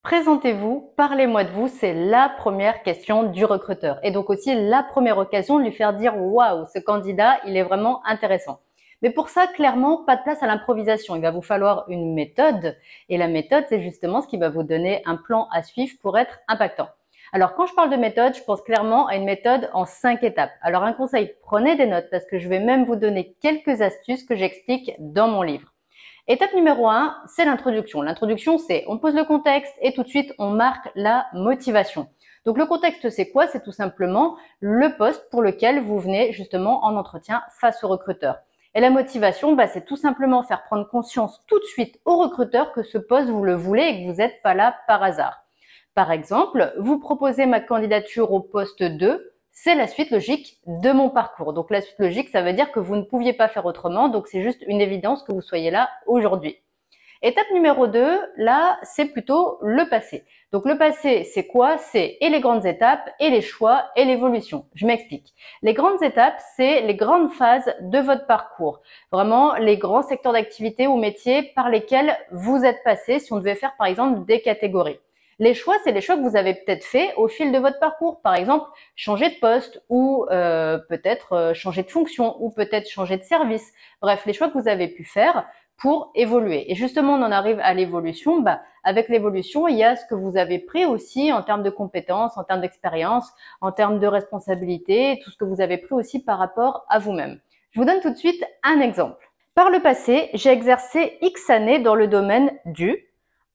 Présentez-vous, parlez-moi de vous, c'est la première question du recruteur et donc aussi la première occasion de lui faire dire waouh, ce candidat, il est vraiment intéressant. Mais pour ça, clairement, pas de place à l'improvisation. Il va vous falloir une méthode et la méthode, c'est justement ce qui va vous donner un plan à suivre pour être impactant. Alors, quand je parle de méthode, je pense clairement à une méthode en 5 étapes. Alors, un conseil, prenez des notes parce que je vais même vous donner quelques astuces que j'explique dans mon livre. Étape numéro 1, c'est l'introduction. L'introduction, c'est on pose le contexte et tout de suite, on marque la motivation. Donc, le contexte, c'est quoi? C'est tout simplement le poste pour lequel vous venez justement en entretien face au recruteur. Et la motivation, c'est tout simplement faire prendre conscience tout de suite au recruteur que ce poste, vous le voulez et que vous n'êtes pas là par hasard. Par exemple, vous proposez ma candidature au poste 2, c'est la suite logique de mon parcours. Donc la suite logique, ça veut dire que vous ne pouviez pas faire autrement, donc c'est juste une évidence que vous soyez là aujourd'hui. Étape numéro 2, là, c'est plutôt le passé. Donc le passé, c'est quoi? C'est et les grandes étapes, et les choix, et l'évolution. Je m'explique. Les grandes étapes, c'est les grandes phases de votre parcours. Vraiment, les grands secteurs d'activité ou métiers par lesquels vous êtes passé, si on devait faire par exemple des catégories. Les choix, c'est les choix que vous avez peut-être fait au fil de votre parcours. Par exemple, changer de poste ou peut-être changer de fonction ou peut-être changer de service. Bref, les choix que vous avez pu faire pour évoluer. Et justement, on en arrive à l'évolution. Avec l'évolution, il y a ce que vous avez pris aussi en termes de compétences, en termes d'expérience, en termes de responsabilité, tout ce que vous avez pris aussi par rapport à vous-même. Je vous donne tout de suite un exemple. Par le passé, j'ai exercé X années dans le domaine du...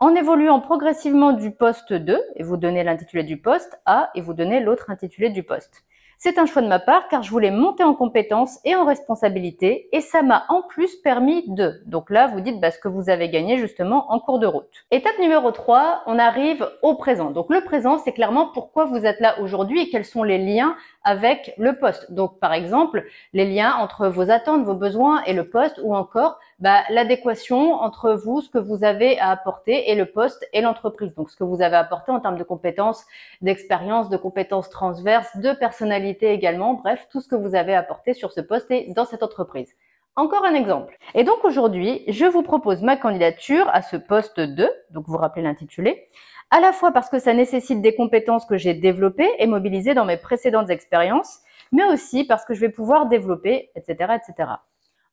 En évoluant progressivement du poste 2, et vous donnez l'intitulé du poste, à, et vous donnez l'autre intitulé du poste. C'est un choix de ma part car je voulais monter en compétences et en responsabilité et ça m'a en plus permis de. Donc là, vous dites ce que vous avez gagné justement en cours de route. Étape numéro 3, on arrive au présent. Donc le présent, c'est clairement pourquoi vous êtes là aujourd'hui et quels sont les liens avec le poste. Donc par exemple, les liens entre vos attentes, vos besoins et le poste ou encore l'adéquation entre vous, ce que vous avez à apporter et le poste et l'entreprise. Donc ce que vous avez apporté en termes de compétences, d'expérience, de compétences transverses, de personnalité également, bref, tout ce que vous avez apporté sur ce poste et dans cette entreprise. Encore un exemple. Et donc aujourd'hui, je vous propose ma candidature à ce poste 2, donc vous rappelez l'intitulé, à la fois parce que ça nécessite des compétences que j'ai développées et mobilisées dans mes précédentes expériences, mais aussi parce que je vais pouvoir développer, etc., etc.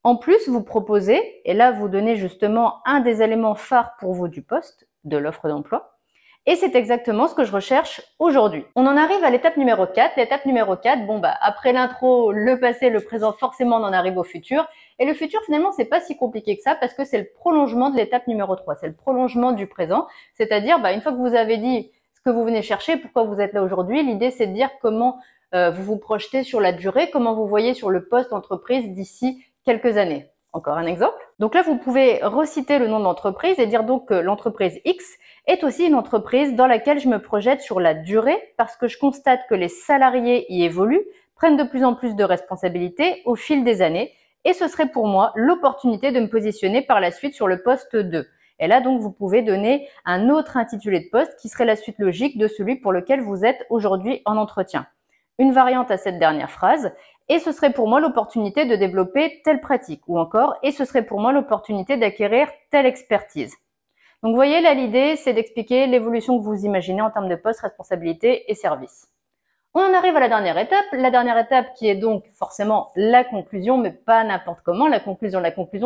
En plus, vous proposez, et là vous donnez justement un des éléments phares pour vous du poste, de l'offre d'emploi, et c'est exactement ce que je recherche aujourd'hui. On en arrive à l'étape numéro 4. L'étape numéro 4, après l'intro, le passé, le présent, forcément on en arrive au futur. Et le futur, finalement, c'est pas si compliqué que ça parce que c'est le prolongement de l'étape numéro 3. C'est le prolongement du présent. C'est-à-dire, une fois que vous avez dit ce que vous venez chercher, pourquoi vous êtes là aujourd'hui, l'idée c'est de dire comment vous vous projetez sur la durée, comment vous voyez sur le poste entreprise d'ici quelques années. Encore un exemple. Donc là, vous pouvez reciter le nom de l'entreprise et dire donc que l'entreprise X est aussi une entreprise dans laquelle je me projette sur la durée parce que je constate que les salariés y évoluent, prennent de plus en plus de responsabilités au fil des années et ce serait pour moi l'opportunité de me positionner par la suite sur le poste 2. Et là, donc, vous pouvez donner un autre intitulé de poste qui serait la suite logique de celui pour lequel vous êtes aujourd'hui en entretien. Une variante à cette dernière phrase, et ce serait pour moi l'opportunité de développer telle pratique, ou encore, et ce serait pour moi l'opportunité d'acquérir telle expertise. Donc, vous voyez, là, l'idée, c'est d'expliquer l'évolution que vous imaginez en termes de poste, responsabilité et service. On en arrive à la dernière étape qui est donc forcément la conclusion, mais pas n'importe comment. La conclusion,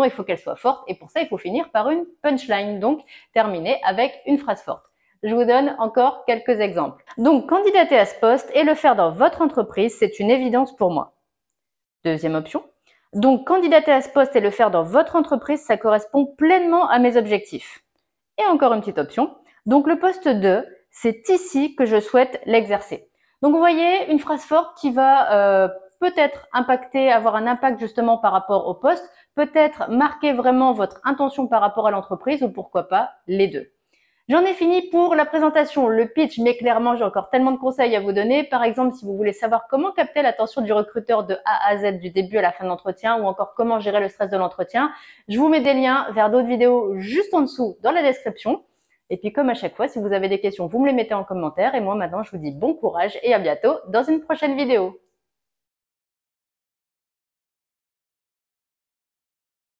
il faut qu'elle soit forte, et pour ça, il faut finir par une punchline, donc terminer avec une phrase forte. Je vous donne encore quelques exemples. Donc, candidater à ce poste et le faire dans votre entreprise, c'est une évidence pour moi. Deuxième option. Donc, candidater à ce poste et le faire dans votre entreprise, ça correspond pleinement à mes objectifs. Et encore une petite option. Donc, le poste 2, c'est ici que je souhaite l'exercer. Donc, vous voyez, une phrase forte qui va peut-être avoir un impact justement par rapport au poste, peut-être marquer vraiment votre intention par rapport à l'entreprise ou pourquoi pas les deux. J'en ai fini pour la présentation, le pitch, mais clairement, j'ai encore tellement de conseils à vous donner. Par exemple, si vous voulez savoir comment capter l'attention du recruteur de A à Z, du début à la fin de l'entretien, ou encore comment gérer le stress de l'entretien, je vous mets des liens vers d'autres vidéos juste en dessous dans la description. Et puis, comme à chaque fois, si vous avez des questions, vous me les mettez en commentaire. Et moi, maintenant, je vous dis bon courage et à bientôt dans une prochaine vidéo.